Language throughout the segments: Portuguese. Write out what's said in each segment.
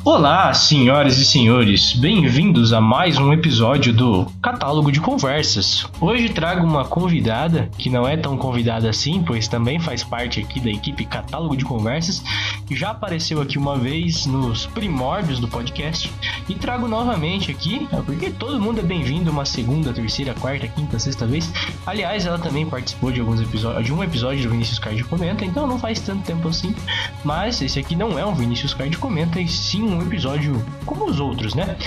Olá, senhoras e senhores, bem-vindos a mais um episódio do Catálogo de Conversas. Hoje trago uma convidada, que não é tão convidada assim, pois também faz parte aqui da equipe Catálogo de Conversas, que já apareceu aqui uma vez nos primórdios do podcast, e trago novamente aqui, porque todo mundo é bem-vindo uma segunda, terceira, quarta, quinta, sexta vez. Aliás, ela também participou de um episódio do Vinícius Card Comenta, então não faz tanto tempo assim, mas esse aqui não é um Vinícius Card Comenta, e sim um episódio como os outros, né?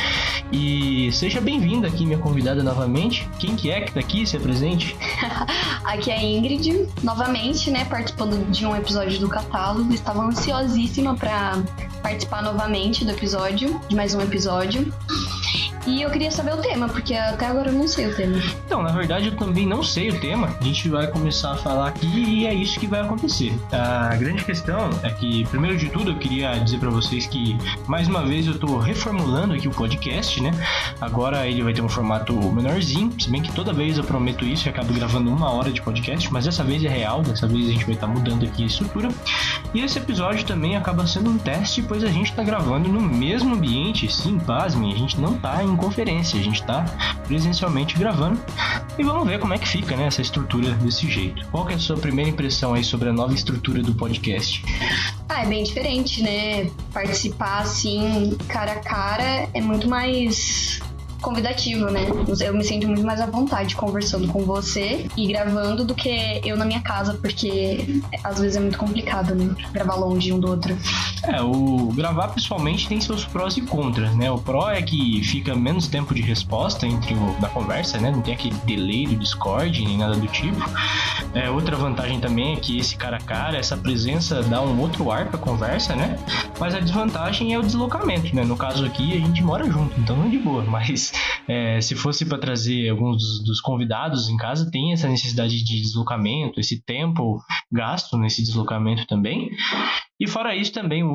E seja bem-vinda aqui, minha convidada, novamente. Quem que tá aqui? Se apresente. Aqui é a Ingrid, novamente, né? Participando de um episódio do catálogo. Estava ansiosíssima para participar novamente do episódio, de mais um episódio. E eu queria saber o tema, porque até agora eu não sei o tema. Então, na verdade, eu também não sei o tema. A gente vai começar a falar aqui e é isso que vai acontecer. A grande questão é que, primeiro de tudo, eu queria dizer pra vocês que, mais uma vez, eu tô reformulando aqui o podcast, né? Agora ele vai ter um formato menorzinho, se bem que toda vez eu prometo isso e acabo gravando 1 hora de podcast, mas dessa vez é real, dessa vez a gente vai estar mudando aqui a estrutura. E esse episódio também acaba sendo um teste, pois a gente tá gravando no mesmo ambiente. Sim, pasmem, a gente não tá em conferência, a gente tá presencialmente gravando e vamos ver como é que fica, né, essa estrutura desse jeito. Qual que é a sua primeira impressão aí sobre a nova estrutura do podcast? É bem diferente, né? Participar assim, cara a cara, é muito mais convidativo, né? Eu me sinto muito mais à vontade conversando com você e gravando do que eu na minha casa, porque às vezes é muito complicado, né? Gravar longe um do outro. O gravar pessoalmente tem seus prós e contras, né? O pró é que fica menos tempo de resposta da conversa, né? Não tem aquele delay do Discord, nem nada do tipo. Outra vantagem também é que esse cara a cara, essa presença dá um outro ar pra conversa, né? Mas a desvantagem é o deslocamento, né? No caso aqui, a gente mora junto, então não é de boa, mas se fosse para trazer alguns dos convidados em casa, tem essa necessidade de deslocamento, esse tempo gasto nesse deslocamento também. E fora isso também, o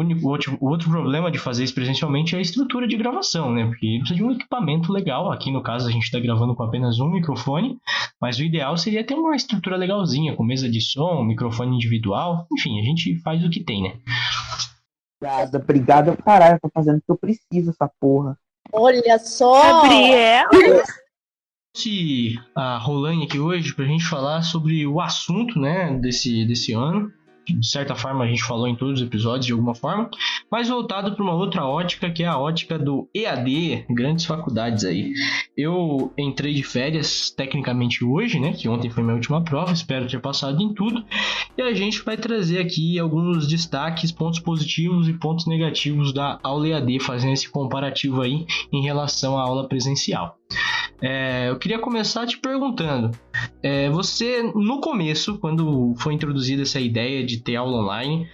outro problema de fazer isso presencialmente é a estrutura de gravação, né? Porque precisa de um equipamento legal. Aqui no caso a gente está gravando com apenas um microfone, mas o ideal seria ter uma estrutura legalzinha, com mesa de som, microfone individual. Enfim, a gente faz o que tem, né? Obrigado, caralho, eu tô fazendo o que eu preciso, essa porra. Olha só! Gabriel! A Rolane aqui hoje pra gente falar sobre o assunto, né, desse ano. De certa forma a gente falou em todos os episódios de alguma forma, mas voltado para uma outra ótica, que é a ótica do EAD, grandes faculdades aí. Eu entrei de férias tecnicamente hoje, né, que ontem foi minha última prova, espero ter passado em tudo, e a gente vai trazer aqui alguns destaques, pontos positivos e pontos negativos da aula EAD, fazendo esse comparativo aí em relação à aula presencial. Eu queria começar te perguntando, você no começo, quando foi introduzida essa ideia de ter aula online,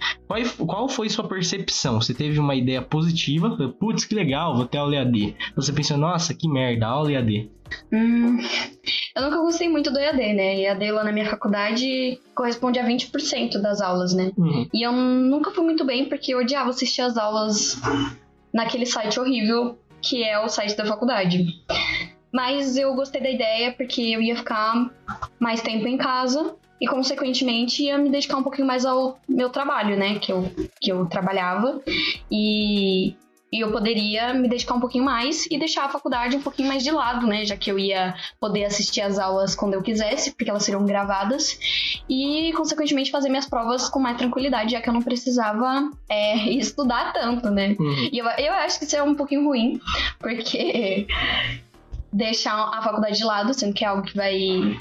qual foi sua percepção? Você teve uma ideia positiva, putz, que legal, vou ter aula EAD. Você pensou, nossa, que merda, aula EAD. Eu nunca gostei muito do EAD, né? EAD lá na minha faculdade corresponde a 20% das aulas, né? E eu nunca fui muito bem, porque eu odiava assistir as aulas naquele site horrível que é o site da faculdade. Mas eu gostei da ideia porque eu ia ficar mais tempo em casa e, consequentemente, ia me dedicar um pouquinho mais ao meu trabalho, né? Que eu trabalhava. E eu poderia me dedicar um pouquinho mais e deixar a faculdade um pouquinho mais de lado, né? Já que eu ia poder assistir as aulas quando eu quisesse, porque elas seriam gravadas. E, consequentemente, fazer minhas provas com mais tranquilidade, já que eu não precisava estudar tanto, né? E eu acho que isso é um pouquinho ruim, porque deixar a faculdade de lado, sendo que é algo que vai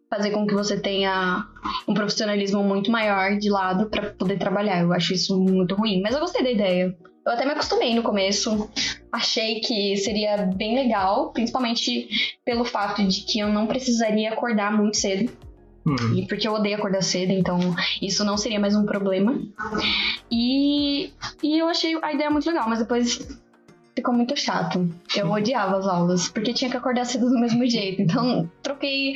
fazer com que você tenha um profissionalismo muito maior de lado para poder trabalhar. Eu acho isso muito ruim, mas eu gostei da ideia. Eu até me acostumei no começo, achei que seria bem legal, principalmente pelo fato de que eu não precisaria acordar muito cedo. E porque eu odeio acordar cedo, então isso não seria mais um problema. E eu achei a ideia muito legal, mas depois ficou muito chato. Eu odiava as aulas, porque tinha que acordar cedo do mesmo jeito. Então, troquei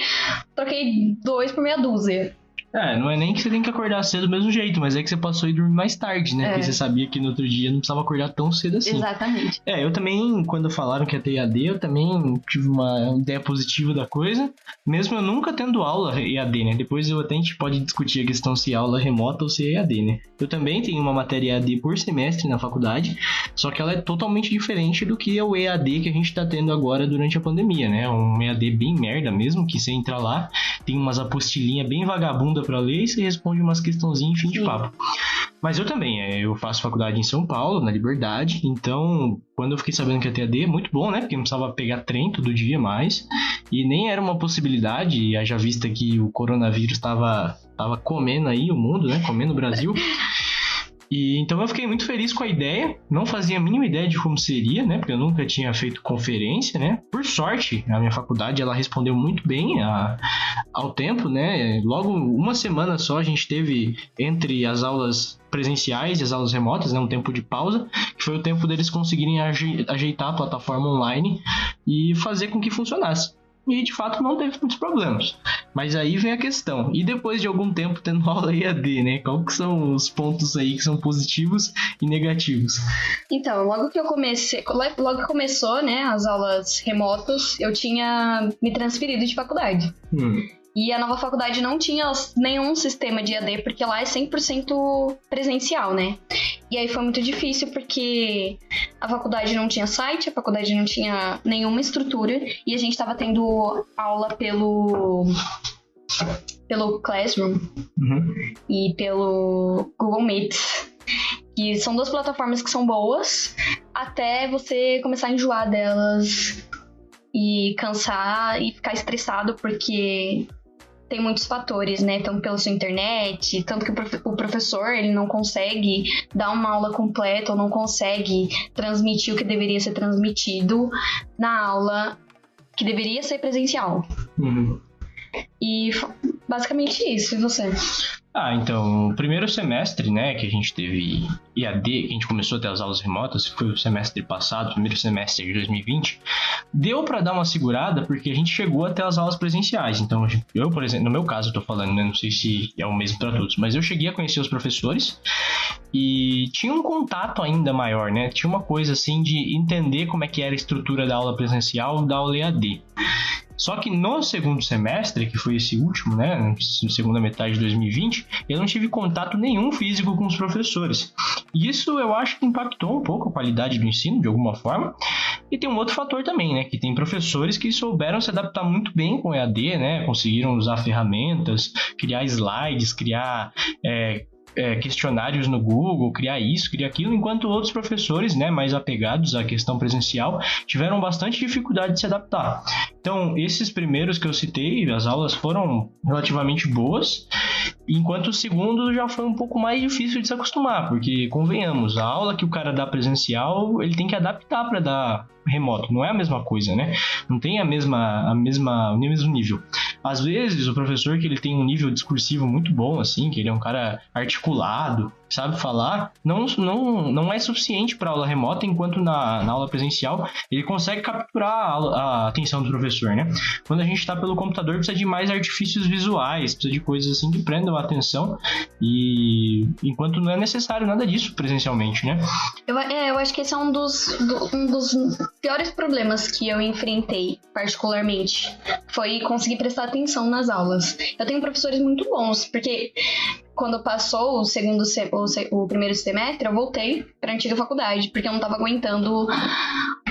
2 por meia dúzia. Não é nem que você tem que acordar cedo do mesmo jeito, mas é que você passou a dormir mais tarde, né? Porque você sabia que no outro dia não precisava acordar tão cedo assim. Exatamente. Eu também, quando falaram que ia ter EAD, eu também tive uma ideia positiva da coisa, mesmo eu nunca tendo aula EAD, né? Depois a gente pode discutir a questão se é aula remota ou se é EAD, né? Eu também tenho uma matéria EAD por semestre na faculdade, só que ela é totalmente diferente do que o EAD que a gente tá tendo agora durante a pandemia, né? Um EAD bem merda mesmo, que você entra lá, tem umas apostilinhas bem vagabunda pra ler e você responde umas questãozinhas e fim de papo. Mas eu também, eu faço faculdade em São Paulo, na Liberdade, então quando eu fiquei sabendo que ia ter EAD, é muito bom, né? Porque não precisava pegar trem todo dia mais, e nem era uma possibilidade, haja vista que o coronavírus tava comendo aí o mundo, né? Comendo o Brasil. E então eu fiquei muito feliz com a ideia, não fazia a mínima ideia de como seria, né? Porque eu nunca tinha feito conferência, né? Por sorte, a minha faculdade, ela respondeu muito bem ao tempo, né? Logo uma semana só a gente teve entre as aulas presenciais e as aulas remotas, né? Um tempo de pausa, que foi o tempo deles conseguirem ajeitar a plataforma online e fazer com que funcionasse. E de fato não teve muitos problemas. Mas aí vem a questão. E depois de algum tempo tendo aula EAD, né? Qual que são os pontos aí que são positivos e negativos? Então, logo que começou, né, as aulas remotas, eu tinha me transferido de faculdade. E a nova faculdade não tinha nenhum sistema de EAD, porque lá é 100% presencial, né? E aí foi muito difícil, porque a faculdade não tinha site, a faculdade não tinha nenhuma estrutura, e a gente estava tendo aula pelo Classroom e pelo Google Meet. Que são duas plataformas que são boas, até você começar a enjoar delas e cansar e ficar estressado, porque tem muitos fatores, né? Tanto pela sua internet, tanto que o professor ele não consegue dar uma aula completa ou não consegue transmitir o que deveria ser transmitido na aula que deveria ser presencial. E basicamente isso. E você? Então, o primeiro semestre, né, que a gente teve EAD, que a gente começou a ter as aulas remotas, foi o semestre passado, primeiro semestre de 2020, deu pra dar uma segurada, porque a gente chegou até as aulas presenciais. Então, eu, por exemplo, no meu caso eu tô falando, né, não sei se é o mesmo pra todos, mas eu cheguei a conhecer os professores e tinha um contato ainda maior, né, tinha uma coisa assim de entender como é que era a estrutura da aula presencial da aula EAD. Só que no segundo semestre, que foi esse último, né, na segunda metade de 2020, eu não tive contato nenhum físico com os professores. E isso eu acho que impactou um pouco a qualidade do ensino, de alguma forma. E tem um outro fator também, né, que tem professores que souberam se adaptar muito bem com o EAD, né, conseguiram usar ferramentas, criar slides, criar questionários no Google, criar isso, criar aquilo, enquanto outros professores, né, mais apegados à questão presencial, tiveram bastante dificuldade de se adaptar. Então, esses primeiros que eu citei, as aulas foram relativamente boas, enquanto o segundo já foi um pouco mais difícil de se acostumar, porque, convenhamos, a aula que o cara dá presencial, ele tem que adaptar para dar remoto, não é a mesma coisa, né? Não tem o mesmo nível. Às vezes, o professor que ele tem um nível discursivo muito bom, assim, que ele é um cara articulado, sabe falar, não é suficiente para aula remota, enquanto na aula presencial ele consegue capturar a atenção do professor, né? Quando a gente está pelo computador, precisa de mais artifícios visuais, precisa de coisas assim que prendam a atenção, e enquanto não é necessário nada disso presencialmente, né? Eu acho que esse é um dos piores problemas que eu enfrentei, particularmente, foi conseguir prestar atenção nas aulas. Eu tenho professores muito bons, porque quando passou o primeiro semestre, eu voltei para a antiga faculdade, porque eu não estava aguentando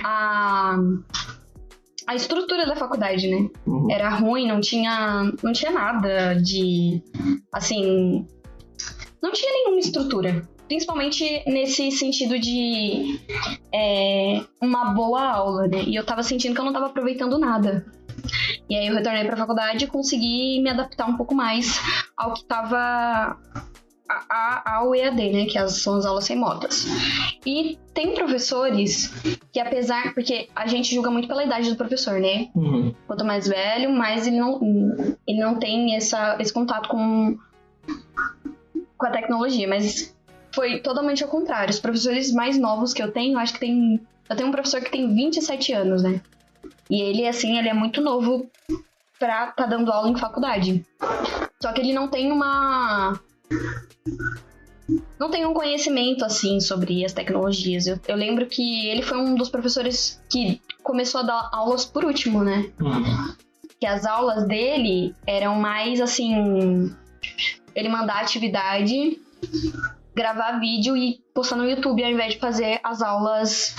a estrutura da faculdade, né? Era ruim, não tinha nada de, assim, não tinha nenhuma estrutura. Principalmente nesse sentido de uma boa aula, né? E eu tava sentindo que eu não tava aproveitando nada. E aí eu retornei pra faculdade e consegui me adaptar um pouco mais ao que tava ao EAD, né? Que são as aulas remotas. E tem professores que, porque a gente julga muito pela idade do professor, né? Quanto mais velho, mais ele não tem esse contato com a tecnologia, mas foi totalmente ao contrário. Os professores mais novos que eu tenho, eu tenho um professor que tem 27 anos, né? E ele é muito novo pra tá dando aula em faculdade. Só que ele não tem um conhecimento, assim, sobre as tecnologias. Eu lembro que ele foi um dos professores que começou a dar aulas por último, né? Que as aulas dele eram mais, assim... Ele mandar atividade, gravar vídeo e postar no YouTube, ao invés de fazer as aulas...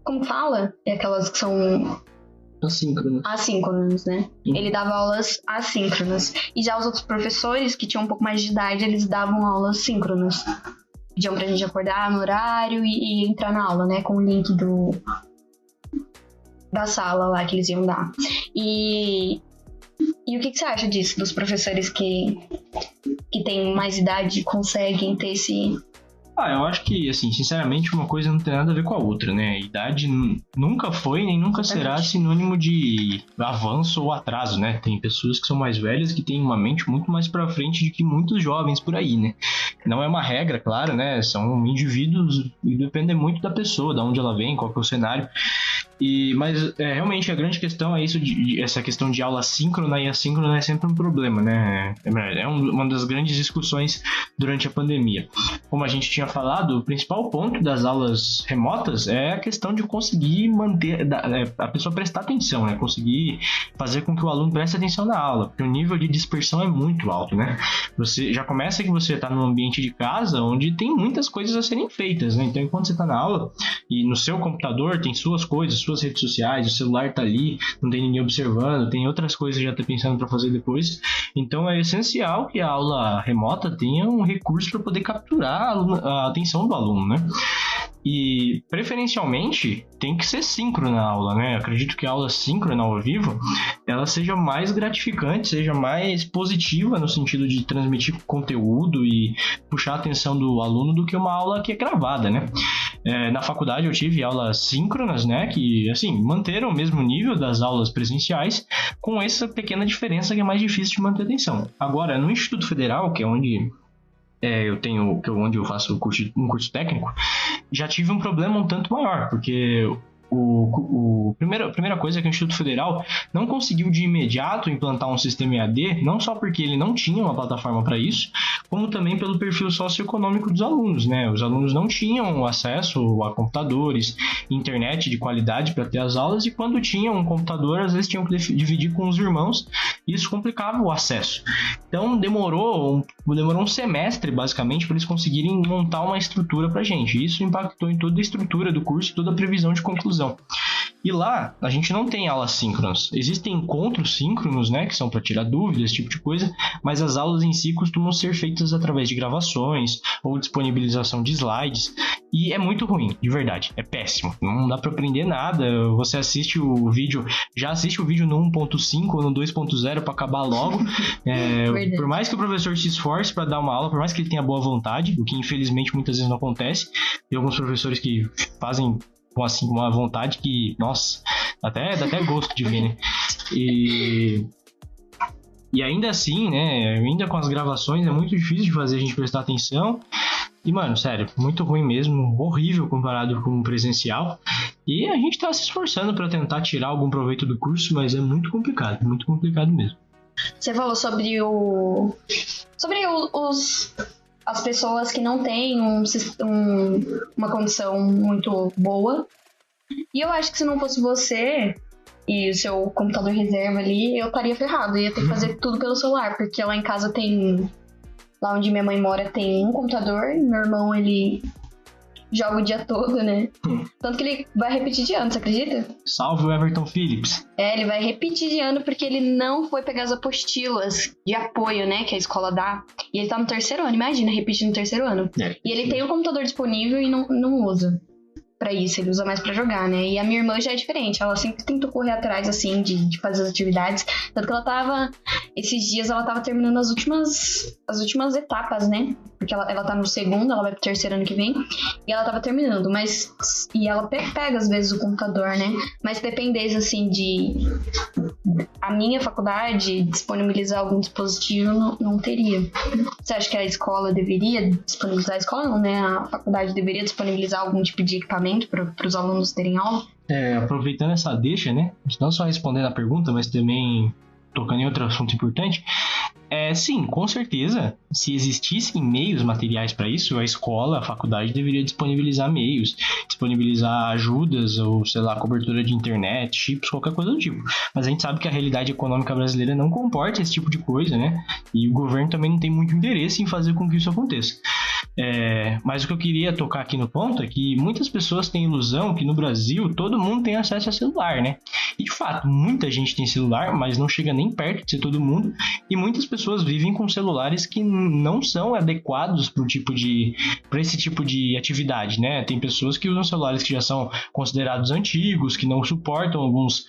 como fala? Aquelas que são... Assíncronas, né? Ele dava aulas assíncronas. E já os outros professores, que tinham um pouco mais de idade, eles davam aulas síncronas. Pediam pra gente acordar no horário e entrar na aula, né? Com o link da sala lá que eles iam dar. E o que você acha disso? Dos professores que têm mais idade e conseguem ter esse... Eu acho que, assim, sinceramente, uma coisa não tem nada a ver com a outra, né? Idade nunca foi nem nunca será sinônimo de avanço ou atraso, né? Tem pessoas que são mais velhas que têm uma mente muito mais pra frente do que muitos jovens por aí, né? Não é uma regra, claro, né? São indivíduos e depende muito da pessoa, de onde ela vem, qual que é o cenário. Mas realmente a grande questão é isso, essa questão de aula síncrona e assíncrona é sempre um problema, né? É uma das grandes discussões durante a pandemia. Como a gente tinha falado, o principal ponto das aulas remotas é a questão de conseguir manter a pessoa prestar atenção, né? Conseguir fazer com que o aluno preste atenção na aula, porque o nível de dispersão é muito alto, né? Você já começa que você está num ambiente de casa onde tem muitas coisas a serem feitas, né? Então, enquanto você está na aula e no seu computador tem suas coisas, suas redes sociais, o celular tá ali, não tem ninguém observando, tem outras coisas que já tá pensando para fazer depois. Então é essencial que a aula remota tenha um recurso para poder capturar a atenção do aluno, né? E, preferencialmente, tem que ser síncrona a aula, né? Acredito que a aula síncrona ao vivo, ela seja mais gratificante, seja mais positiva no sentido de transmitir conteúdo e puxar a atenção do aluno do que uma aula que é gravada, né? Na faculdade eu tive aulas síncronas, né? Que, assim, manteram o mesmo nível das aulas presenciais, com essa pequena diferença que é mais difícil de manter atenção. Agora, no Instituto Federal, que é onde... onde eu faço um curso técnico, já tive um problema um tanto maior, porque a primeira coisa é que o Instituto Federal não conseguiu de imediato implantar um sistema EAD, não só porque ele não tinha uma plataforma para isso, como também pelo perfil socioeconômico dos alunos, né? Os alunos não tinham acesso a computadores, internet de qualidade para ter as aulas, e quando tinham um computador, às vezes tinham que dividir com os irmãos, e isso complicava o acesso. Então demorou um semestre, basicamente, para eles conseguirem montar uma estrutura para a gente. Isso impactou em toda a estrutura do curso, toda a previsão de conclusão. E lá, a gente não tem aulas síncronas. Existem encontros síncronos, né, que são para tirar dúvidas, esse tipo de coisa, mas as aulas em si costumam ser feitas através de gravações ou disponibilização de slides, e é muito ruim, de verdade, é péssimo. Não dá para aprender nada. Você assiste o vídeo no 1.5 ou no 2.0 para acabar logo. Por mais que o professor se esforce para dar uma aula, por mais que ele tenha boa vontade, o que infelizmente muitas vezes não acontece, tem alguns professores que fazem com uma vontade que, nossa, dá até gosto de ver, né? E ainda assim, né, ainda com as gravações é muito difícil de fazer a gente prestar atenção. E, mano, sério, muito ruim mesmo, horrível comparado com o presencial. E a gente tá se esforçando para tentar tirar algum proveito do curso, mas é muito complicado mesmo. Você falou sobre as pessoas que não têm uma condição muito boa. E eu acho que se não fosse você e o seu computador reserva ali, eu estaria ferrado. Eu ia ter que fazer tudo pelo celular, porque lá em casa tem... Lá onde minha mãe mora tem um computador, e meu irmão, ele joga o dia todo, né? Tanto que ele vai repetir de ano, você acredita? Salve o Everton Phillips. Ele vai repetir de ano porque ele não foi pegar as apostilas de apoio, né, que a escola dá. E ele tá no 3º ano, imagina, repetir no 3º ano. E ele tem o computador disponível e não usa pra isso, ele usa mais pra jogar, né? E a minha irmã já é diferente, ela sempre tentou correr atrás, assim, de fazer as atividades. Tanto que esses dias ela tava terminando as últimas etapas, né? Porque ela tá no 2º, ela vai pro 3º ano que vem, e ela tava terminando, e ela pega às vezes o computador, né? Mas se dependesse, assim, de a minha faculdade disponibilizar algum dispositivo, não teria. Você acha que a escola deveria disponibilizar? A escola não, né? A faculdade deveria disponibilizar algum tipo de equipamento para os alunos terem aula? Aproveitando essa deixa, né? Não só respondendo a pergunta, mas também tocando em outro assunto importante, sim, com certeza, se existissem meios materiais para isso, a escola, a faculdade deveria disponibilizar meios, disponibilizar ajudas ou, sei lá, cobertura de internet, chips, qualquer coisa do tipo. Mas a gente sabe que a realidade econômica brasileira não comporta esse tipo de coisa, né? E o governo também não tem muito interesse em fazer com que isso aconteça. Mas o que eu queria tocar aqui no ponto é que muitas pessoas têm ilusão que no Brasil todo mundo tem acesso a celular, né? E de fato, muita gente tem celular, mas não chega nem perto de ser todo mundo. E muitas pessoas vivem com celulares que não são adequados para esse tipo de atividade, né? Tem pessoas que usam celulares que já são considerados antigos, que não suportam alguns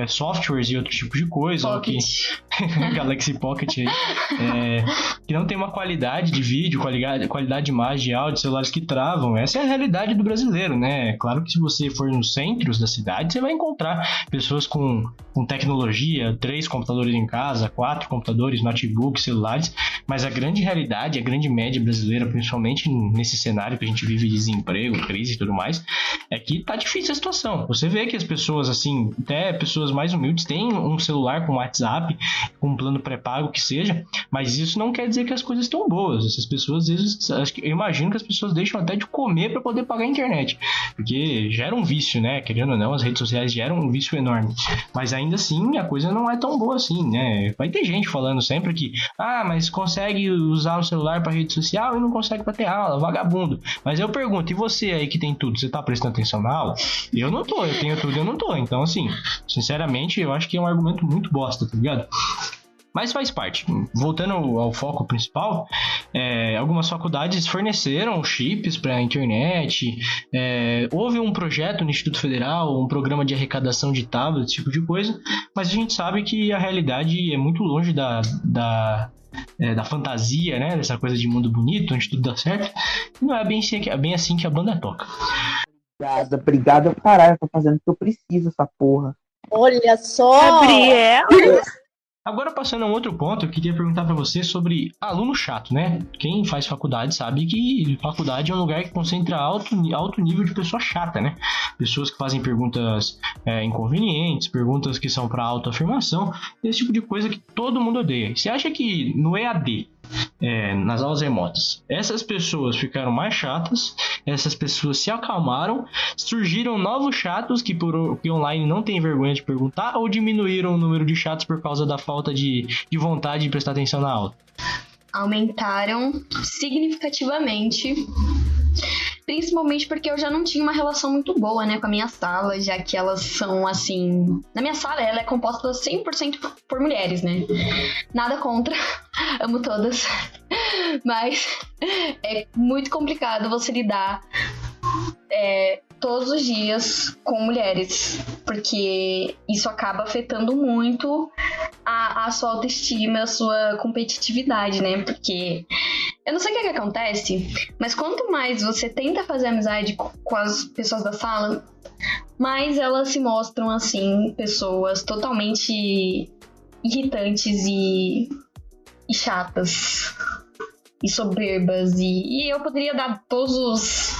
softwares e outro tipo de coisa. Galaxy Pocket aí. Que não tem uma qualidade de vídeo, qualidade de imagem, de áudio, celulares que travam. Essa é a realidade do brasileiro, né? Claro que se você for nos centros da cidade, você vai encontrar pessoas com tecnologia, 3 computadores em casa, 4 computadores, notebooks, celulares, mas a grande realidade, a grande média brasileira, principalmente nesse cenário que a gente vive de desemprego, crise e tudo mais, é que tá difícil a situação. Você vê que as pessoas, assim, até pessoas mais humildes têm um celular com WhatsApp, com um plano pré-pago que seja, mas isso não quer dizer que as coisas estão boas. Essas pessoas, às vezes, eu imagino que as pessoas deixam até de comer para poder pagar a internet, porque gera um vício, né? Querendo ou não, as redes sociais geram um vício enorme, mas ainda assim a coisa não é tão boa assim, né? Vai ter gente falando sempre que, mas consegue usar o celular para rede social e não consegue para ter aula, vagabundo. Mas eu pergunto, e você aí que tem tudo, você tá prestando atenção na aula? Eu não tô, eu tenho tudo e eu não tô. Então, assim, sinceramente, eu acho que é um argumento muito bosta, tá ligado? Mas faz parte. Voltando ao foco principal, algumas faculdades forneceram chips para a internet, houve um projeto no Instituto Federal, um programa de arrecadação de tablets, esse tipo de coisa, mas a gente sabe que a realidade é muito longe da fantasia, né, dessa coisa de mundo bonito, onde tudo dá certo. Não é bem assim que a banda toca. Obrigado, caralho, eu tô fazendo o que eu preciso, essa porra. Olha só! Gabriel! Agora, passando a um outro ponto, eu queria perguntar para você sobre aluno chato, né? Quem faz faculdade sabe que faculdade é um lugar que concentra alto nível de pessoa chata, né? Pessoas que fazem perguntas inconvenientes, perguntas que são para autoafirmação, esse tipo de coisa que todo mundo odeia. Você acha que no EAD, nas aulas remotas, essas pessoas ficaram mais chatas, essas pessoas se acalmaram, surgiram novos chatos que online não tem vergonha de perguntar, ou diminuíram o número de chatos por causa da falta de vontade de prestar atenção na aula? Aumentaram significativamente, principalmente porque eu já não tinha uma relação muito boa, né, com a minha sala, já que elas são, assim... Na minha sala, ela é composta 100% por mulheres, né? Nada contra, amo todas, mas é muito complicado você lidar todos os dias com mulheres, porque isso acaba afetando muito a sua autoestima, a sua competitividade, né? Porque eu não sei o que acontece, mas quanto mais você tenta fazer amizade com as pessoas da sala, mais elas se mostram, assim, pessoas totalmente irritantes e chatas e soberbas, e eu poderia dar todos os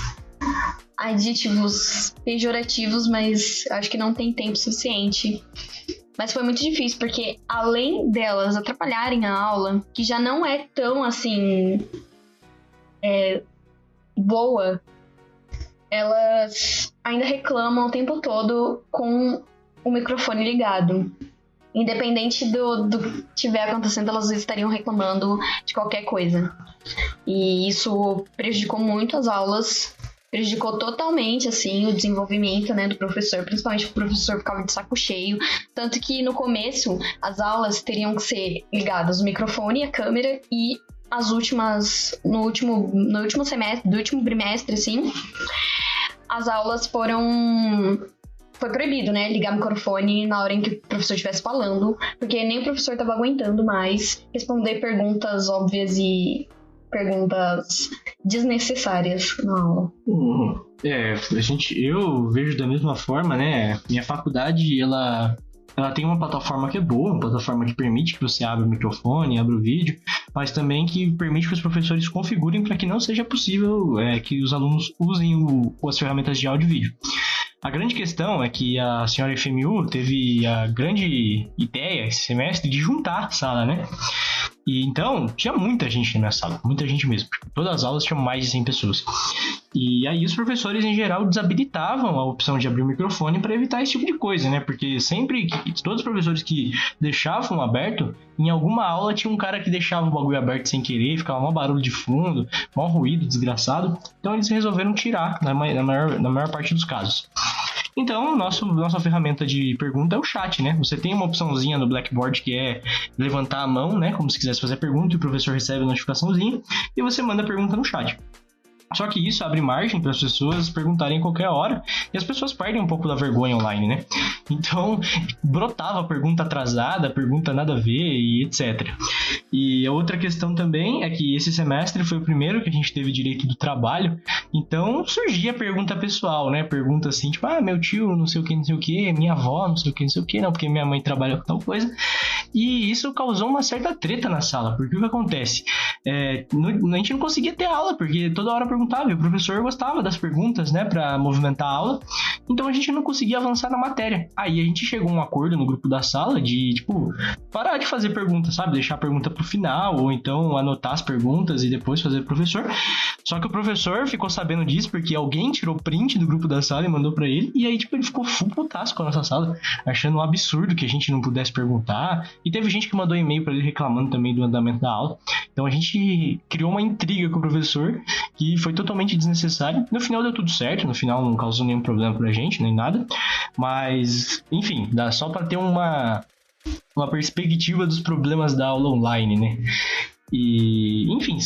adjetivos pejorativos, mas acho que não tem tempo suficiente. Mas foi muito difícil, porque além delas atrapalharem a aula, que já não é tão, assim, boa, elas ainda reclamam o tempo todo com o microfone ligado. Independente do que estiver acontecendo, elas estariam reclamando de qualquer coisa. E isso prejudicou muito as aulas, prejudicou totalmente, assim, o desenvolvimento, né, do professor, principalmente o professor ficava de saco cheio, tanto que no começo as aulas teriam que ser ligadas o microfone e a câmera, e as últimas, no último semestre, do último trimestre, assim, as aulas foi proibido, né, ligar o microfone na hora em que o professor estivesse falando, porque nem o professor estava aguentando mais responder perguntas óbvias e perguntas desnecessárias na aula. Eu vejo da mesma forma, né? Minha faculdade, ela tem uma plataforma que é boa, uma plataforma que permite que você abra o microfone, abra o vídeo, mas também que permite que os professores configurem para que não seja possível que os alunos usem as ferramentas de áudio e vídeo. A grande questão é que a senhora FMU teve a grande ideia esse semestre de juntar a sala, né? E então, tinha muita gente na minha sala, muita gente mesmo. Todas as aulas tinham mais de 100 pessoas. E aí os professores, em geral, desabilitavam a opção de abrir o microfone para evitar esse tipo de coisa, né? Porque sempre que todos os professores que deixavam aberto, em alguma aula tinha um cara que deixava o bagulho aberto sem querer, ficava mó barulho de fundo, mó ruído, desgraçado. Então eles resolveram tirar, na maior parte dos casos. Então, nossa ferramenta de pergunta é o chat, né? Você tem uma opçãozinha no Blackboard que é levantar a mão, né? Como se quisesse fazer a pergunta e o professor recebe a notificaçãozinha e você manda a pergunta no chat. Só que isso abre margem para as pessoas perguntarem em qualquer hora e as pessoas perdem um pouco da vergonha online, né? Então, brotava pergunta atrasada, pergunta nada a ver e etc. E a outra questão também é que esse semestre foi o primeiro que a gente teve direito do trabalho, então surgia pergunta pessoal, né? Pergunta assim, tipo, meu tio não sei o que, minha avó não sei o que, não, porque minha mãe trabalha com tal coisa. E isso causou uma certa treta na sala, porque o que acontece? A gente não conseguia ter aula, porque toda hora perguntava, e o professor gostava das perguntas, né, pra movimentar a aula, então a gente não conseguia avançar na matéria. Aí a gente chegou a um acordo no grupo da sala de, tipo, parar de fazer perguntas, sabe, deixar a pergunta pro final, ou então anotar as perguntas e depois fazer pro professor. Só que o professor ficou sabendo disso, porque alguém tirou print do grupo da sala e mandou pra ele, e aí, tipo, ele ficou full putaço com a nossa sala, achando um absurdo que a gente não pudesse perguntar, e teve gente que mandou e-mail pra ele reclamando também do andamento da aula. Então a gente criou uma intriga com o professor que foi totalmente desnecessária. No final deu tudo certo, no final não causou nenhum problema pra gente, nem nada. Mas, enfim, dá só pra ter uma perspectiva dos problemas da aula online, né? E, enfim,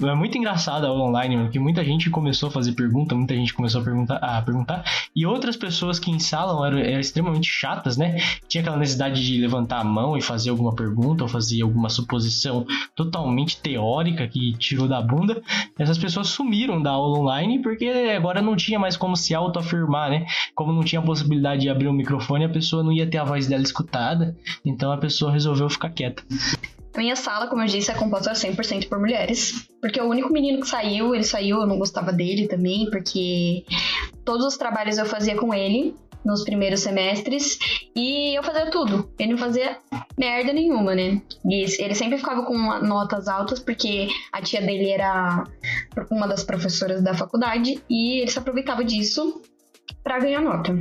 é muito engraçado a aula online, porque muita gente começou a fazer pergunta, muita gente começou a perguntar, e outras pessoas que em sala eram extremamente chatas, né? Tinha aquela necessidade de levantar a mão e fazer alguma pergunta, ou fazer alguma suposição totalmente teórica que tirou da bunda. Essas pessoas sumiram da aula online, porque agora não tinha mais como se autoafirmar, né? Como não tinha a possibilidade de abrir o microfone, a pessoa não ia ter a voz dela escutada, então a pessoa resolveu ficar quieta. A minha sala, como eu disse, é composta 100% por mulheres. Porque o único menino que saiu, eu não gostava dele também, porque todos os trabalhos eu fazia com ele nos primeiros semestres e eu fazia tudo. Ele não fazia merda nenhuma, né? E ele sempre ficava com notas altas porque a tia dele era uma das professoras da faculdade e ele se aproveitava disso pra ganhar nota.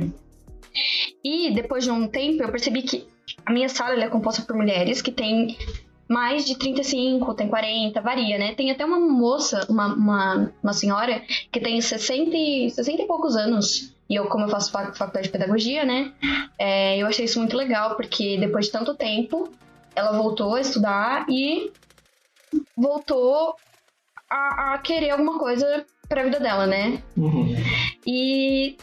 E depois de um tempo eu percebi que a minha sala é composta por mulheres que tem mais de 35, tem 40, varia, né? Tem até uma moça, uma senhora, que tem 60 e poucos anos. E como eu faço faculdade de pedagogia, né? Eu achei isso muito legal, porque depois de tanto tempo, ela voltou a estudar e voltou a querer alguma coisa pra vida dela, né? Uhum.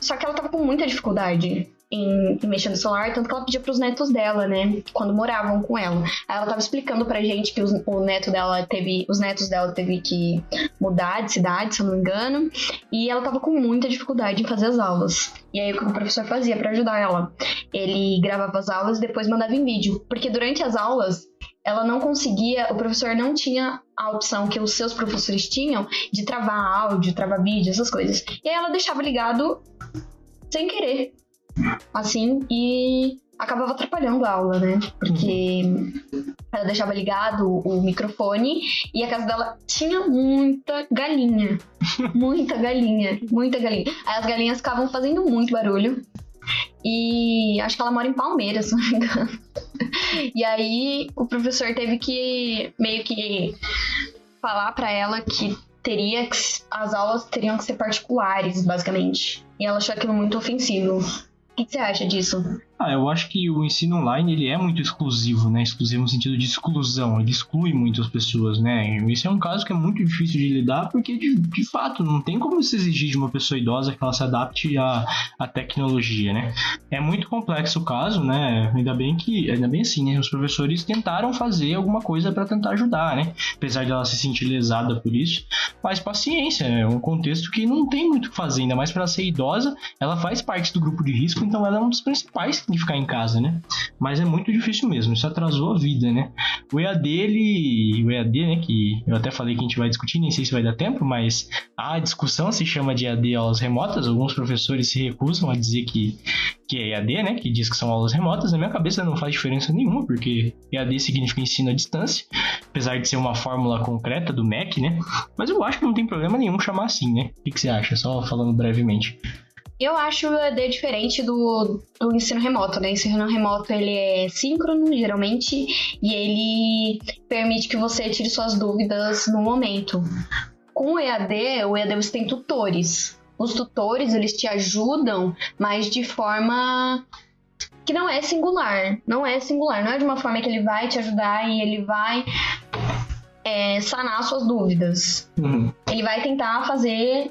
Só que ela tava com muita dificuldade em mexer no celular, tanto que ela pedia pros netos dela, né, quando moravam com ela. Aí ela tava explicando pra gente que os netos dela teve que mudar de cidade, se eu não me engano, e ela tava com muita dificuldade em fazer as aulas. E aí o que o professor fazia pra ajudar ela? Ele gravava as aulas e depois mandava em vídeo, porque durante as aulas ela não conseguia, o professor não tinha a opção que os seus professores tinham de travar áudio, travar vídeo, essas coisas. E aí ela deixava ligado sem querer, assim, e acabava atrapalhando a aula, né? Porque ela deixava ligado o microfone e a casa dela tinha muita galinha. Muita galinha. Aí as galinhas ficavam fazendo muito barulho. E acho que ela mora em Palmeiras, se não me engano. E aí o professor teve que meio que falar pra ela que as aulas teriam que ser particulares, basicamente. E ela achou aquilo muito ofensivo. O que você acha disso? Eu acho que o ensino online, ele é muito exclusivo, né? Exclusivo no sentido de exclusão. Ele exclui muitas pessoas, né? Esse é um caso que é muito difícil de lidar, porque, de fato, não tem como se exigir de uma pessoa idosa que ela se adapte à tecnologia, né? É muito complexo o caso, né? Ainda bem assim, né? Os professores tentaram fazer alguma coisa para tentar ajudar, né? Apesar de ela se sentir lesada por isso. mas paciência, é um contexto que não tem muito o que fazer, ainda mais para ela ser idosa, ela faz parte do grupo de risco, então ela é um dos principais de ficar em casa, né? Mas é muito difícil mesmo, isso atrasou a vida, né? O EAD, né, que eu até falei que a gente vai discutir, nem sei se vai dar tempo, mas a discussão se chama de EAD aulas remotas, alguns professores se recusam a dizer que é EAD, né, que diz que são aulas remotas. Na minha cabeça não faz diferença nenhuma, porque EAD significa ensino à distância, apesar de ser uma fórmula concreta do MEC, né? Mas eu acho que não tem problema nenhum chamar assim, né? O que você acha? Só falando brevemente. Eu acho o EAD diferente do ensino remoto, né? O ensino remoto, ele é síncrono, geralmente, e ele permite que você tire suas dúvidas no momento. Com o EAD você tem tutores. Os tutores, eles te ajudam, mas de forma que não é singular. Não é de uma forma que ele vai te ajudar e ele vai sanar suas dúvidas. Ele vai tentar fazer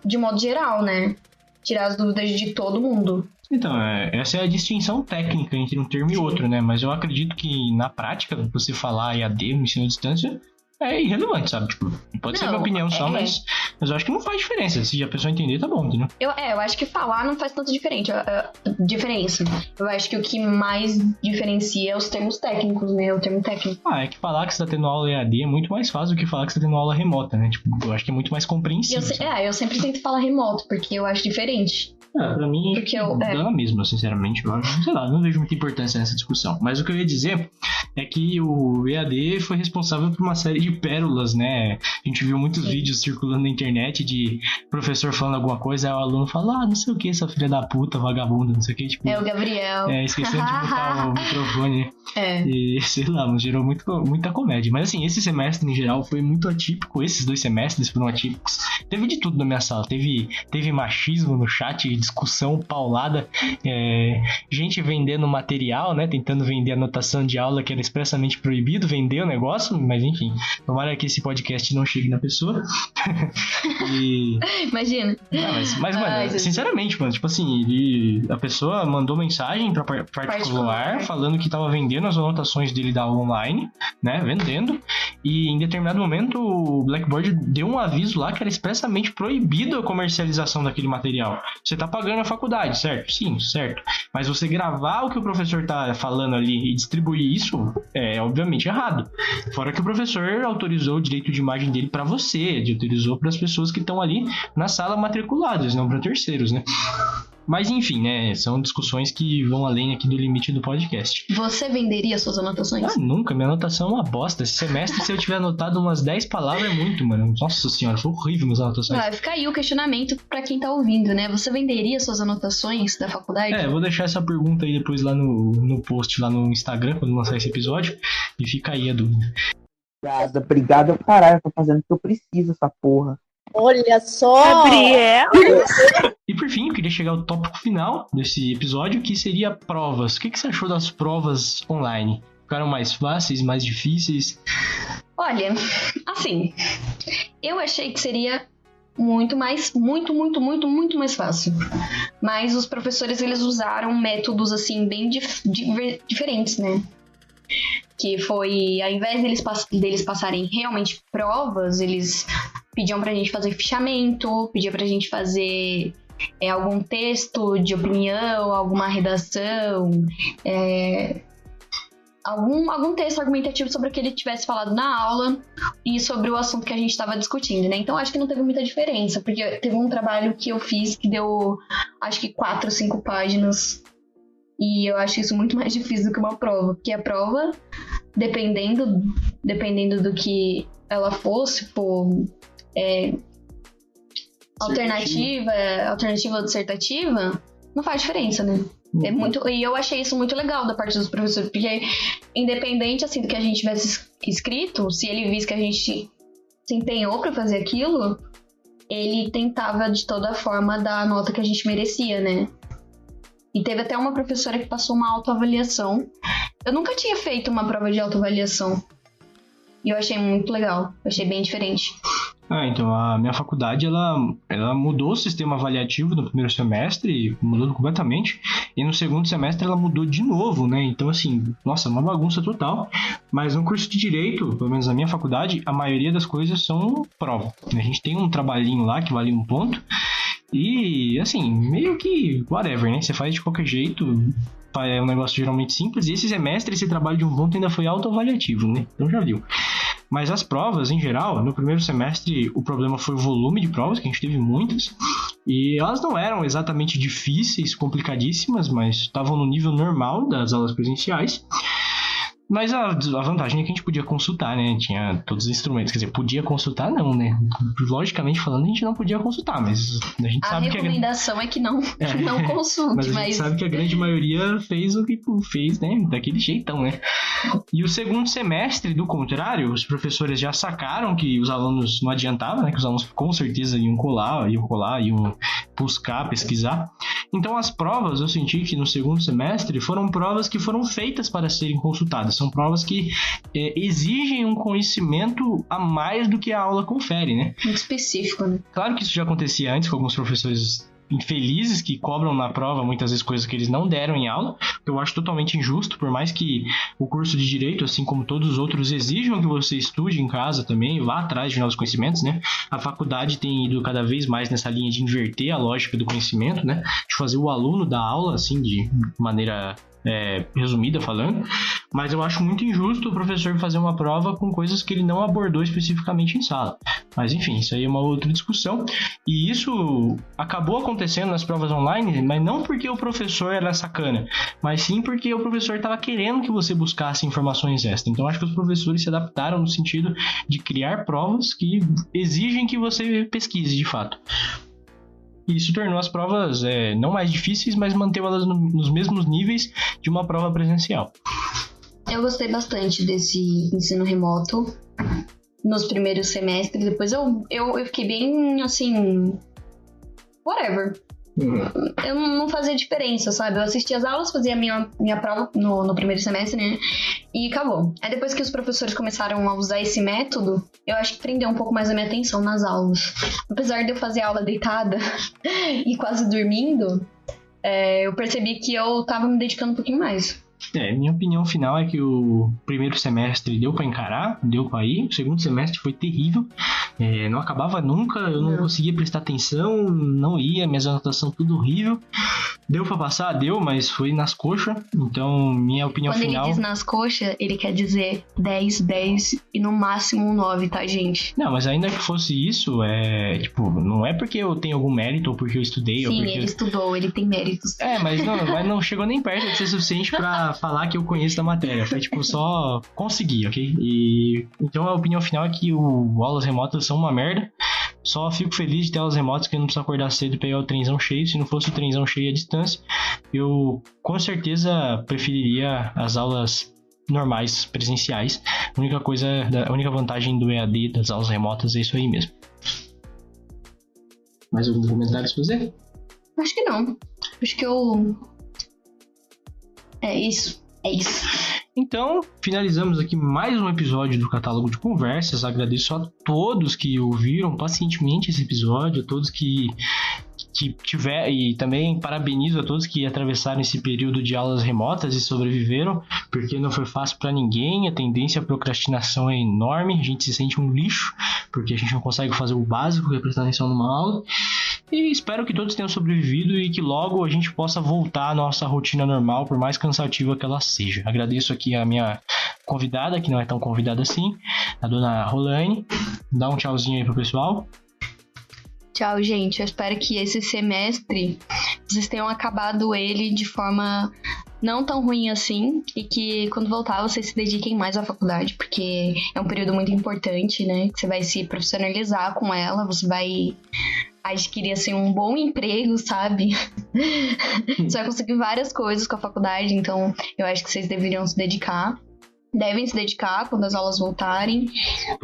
de modo geral, né? Tirar as dúvidas de todo mundo. Então, essa é a distinção técnica entre um termo e outro, né? Mas eu acredito que na prática, você falar EAD, ensino à distância, é irrelevante, sabe? Tipo, pode ser minha opinião só, mas eu acho que não faz diferença. Se a pessoa entender, tá bom, entendeu? Eu acho que falar não faz tanta diferença. Eu acho que o que mais diferencia é os termos técnicos, né? O termo técnico. É que falar que você tá tendo aula EAD é muito mais fácil do que falar que você tá tendo aula remota, né? Tipo, eu acho que é muito mais compreensível. Eu sempre tento falar remoto, porque eu acho diferente. Pra mim, dá na mesma, sinceramente. Eu, sei lá, não vejo muita importância nessa discussão. Mas o que eu ia dizer é que o EAD foi responsável por uma série de pérolas, né? A gente viu muitos vídeos circulando na internet de professor falando alguma coisa, aí o aluno fala, não sei o que, essa filha da puta, vagabunda, não sei o que. Tipo, o Gabriel. Esquecendo de botar o microfone. E, sei lá, gerou muita comédia. Mas assim, esse semestre em geral foi muito atípico. Esses 2 semestres foram atípicos. Teve de tudo na minha sala. Teve machismo no chat, discussão paulada, gente vendendo material, né, tentando vender anotação de aula que era expressamente proibido, vender o negócio, mas enfim, tomara que esse podcast não chegue na pessoa. Imagina. Mano, sinceramente, mano, tipo assim, a pessoa mandou mensagem pra particular falando que tava vendendo as anotações dele da aula online, né, vendendo, e em determinado momento o Blackboard deu um aviso lá que era expressamente proibido a comercialização daquele material. Você tá pagando a faculdade, certo? Sim, certo. Mas você gravar o que o professor tá falando ali e distribuir isso é obviamente errado. Fora que o professor autorizou o direito de imagem dele pra você, ele autorizou para as pessoas que estão ali na sala matriculadas, não para terceiros, né? Mas enfim, né? São discussões que vão além aqui do limite do podcast. Você venderia suas anotações? Nunca. Minha anotação é uma bosta. Esse semestre, se eu tiver anotado umas 10 palavras, é muito, mano. Nossa senhora, foi horrível minhas anotações. Vai ficar aí o questionamento pra quem tá ouvindo, né? Você venderia suas anotações da faculdade? Eu vou deixar essa pergunta aí depois lá no post, lá no Instagram, quando lançar esse episódio. E fica aí a dúvida. Obrigado, caralho. Eu tô fazendo o que eu preciso, essa porra. Olha só! Gabriel! E por fim, eu queria chegar ao tópico final desse episódio, que seria provas. O que você achou das provas online? Ficaram mais fáceis, mais difíceis? Olha, assim, eu achei que seria muito mais fácil. Mas os professores, eles usaram métodos, assim, bem diferentes, né? Que foi, ao invés deles passarem realmente provas, eles pediam pra gente fazer fichamento, pediam pra gente fazer algum texto de opinião, alguma redação, algum texto argumentativo sobre o que ele tivesse falado na aula e sobre o assunto que a gente estava discutindo, né? Então, acho que não teve muita diferença, porque teve um trabalho que eu fiz que deu, acho que 4 ou 5 páginas. E eu acho isso muito mais difícil do que uma prova, porque a prova, dependendo do que ela fosse, alternativa ou dissertativa, não faz diferença, né? E eu achei isso muito legal da parte dos professores, porque independente, assim, do que a gente tivesse escrito, se ele visse que a gente se empenhou pra fazer aquilo, ele tentava de toda forma dar a nota que a gente merecia, né? E teve até uma professora que passou uma autoavaliação. Eu nunca tinha feito uma prova de autoavaliação. E eu achei muito legal. Eu achei bem diferente. Então, a minha faculdade, ela mudou o sistema avaliativo no primeiro semestre, mudou completamente, e no segundo semestre ela mudou de novo, né? Então, assim, nossa, uma bagunça total. Mas no curso de Direito, pelo menos na minha faculdade, a maioria das coisas são prova. A gente tem um trabalhinho lá que vale 1 ponto, e, assim, meio que whatever, né? Você faz de qualquer jeito, é um negócio geralmente simples, e esse semestre, esse trabalho de 1 ponto ainda foi autoavaliativo, né? Então já viu. Mas as provas, em geral, no primeiro semestre, o problema foi o volume de provas, que a gente teve muitas, e elas não eram exatamente difíceis, complicadíssimas, mas estavam no nível normal das aulas presenciais. Mas a vantagem é que a gente podia consultar, né? Tinha todos os instrumentos. Quer dizer, podia consultar não, né? Logicamente falando, a gente não podia consultar, mas a gente sabe que... A recomendação é que não consulte, mas a gente sabe que a grande maioria fez o que fez, né? Daquele jeitão, né? E o segundo semestre, do contrário, os professores já sacaram que os alunos não adiantavam, né? Que os alunos com certeza iam colar, iam buscar, pesquisar. Então, as provas, eu senti que no segundo semestre foram provas que foram feitas para serem consultadas. São provas que exigem um conhecimento a mais do que a aula confere, né? Muito específico, né? Claro que isso já acontecia antes com alguns professores infelizes que cobram na prova muitas vezes coisas que eles não deram em aula, que eu acho totalmente injusto, por mais que o curso de Direito, assim como todos os outros, exijam que você estude em casa também, vá atrás de novos conhecimentos, né? A faculdade tem ido cada vez mais nessa linha de inverter a lógica do conhecimento, né? De fazer o aluno da aula, assim, de maneira resumida falando, mas eu acho muito injusto o professor fazer uma prova com coisas que ele não abordou especificamente em sala. Mas enfim, isso aí é uma outra discussão, e isso acabou acontecendo nas provas online, mas não porque o professor era sacana, mas sim porque o professor estava querendo que você buscasse informações extras. Então acho que os professores se adaptaram no sentido de criar provas que exigem que você pesquise de fato. E isso tornou as provas não mais difíceis, mas manteve elas nos mesmos níveis de uma prova presencial. Eu gostei bastante desse ensino remoto nos primeiros semestres. Depois eu fiquei bem, assim, whatever. Eu não fazia diferença, sabe? Eu assistia as aulas, fazia a minha prova no primeiro semestre, né? E acabou. Aí depois que os professores começaram a usar esse método, eu acho que prendeu um pouco mais a minha atenção nas aulas. Apesar de eu fazer aula deitada e quase dormindo, eu percebi que eu tava me dedicando um pouquinho mais. Minha opinião final é que o primeiro semestre deu pra encarar, deu pra ir. O segundo semestre foi terrível. Não acabava nunca, eu não conseguia prestar atenção, não ia, minhas anotações tudo horrível. Deu pra passar? Deu, mas foi nas coxas. Então, minha opinião final... Quando ele diz nas coxas, ele quer dizer 10, 10 e no máximo um 9, tá, gente? Não, mas ainda que fosse isso, não é porque eu tenho algum mérito ou porque eu estudei. Sim, ou porque... ele estudou, ele tem méritos. Mas não chegou nem perto de ser suficiente pra falar que eu conheço da matéria. Foi, só consegui, ok? E então a opinião final é que aulas remotas são uma merda. Só fico feliz de ter aulas remotas que eu não preciso acordar cedo e pegar o trenzão cheio. Se não fosse o trenzão cheio à distância, eu com certeza preferiria as aulas normais, presenciais. A única vantagem do EAD das aulas remotas é isso aí mesmo. Mais algum comentário a fazer? Acho que não. Acho que eu... É isso. Então, finalizamos aqui mais um episódio do Catálogo de Conversas. Agradeço a todos que ouviram pacientemente esse episódio, a todos que tiver, e também parabenizo a todos que atravessaram esse período de aulas remotas e sobreviveram, porque não foi fácil para ninguém. A tendência à procrastinação é enorme, a gente se sente um lixo, porque a gente não consegue fazer o básico, que é prestar atenção numa aula. E espero que todos tenham sobrevivido e que logo a gente possa voltar à nossa rotina normal, por mais cansativa que ela seja. Agradeço aqui a minha convidada, que não é tão convidada assim, a dona Rolaine. Dá um tchauzinho aí pro pessoal. Tchau, gente. Eu espero que esse semestre vocês tenham acabado ele de forma não tão ruim assim, e que quando voltar vocês se dediquem mais à faculdade, porque é um período muito importante, né? Que você vai se profissionalizar com ela, você vai adquirir, assim, um bom emprego, sabe? Você vai conseguir várias coisas com a faculdade, então eu acho que vocês devem se dedicar quando as aulas voltarem,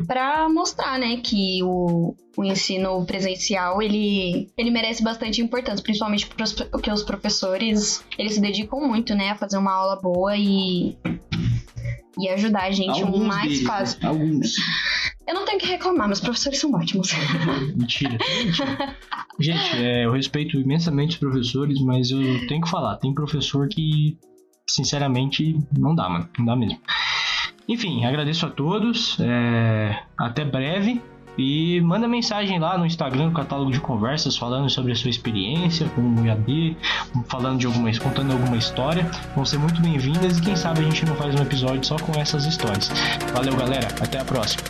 para mostrar, né, que o ensino presencial, ele merece bastante importância, principalmente porque os professores, eles se dedicam muito, né, a fazer uma aula boa e e ajudar a gente o mais fácil. Alguns. Eu não tenho que reclamar, meus professores são ótimos. Mentira. Gente, eu respeito imensamente os professores, mas eu tenho que falar, tem professor que, sinceramente, não dá, mano. Não dá mesmo. Enfim, agradeço a todos. Até breve. E manda mensagem lá no Instagram, no catálogo de conversas, falando sobre a sua experiência com o EAD, contando alguma história. Vão ser muito bem-vindas e quem sabe a gente não faz um episódio só com essas histórias. Valeu, galera. Até a próxima.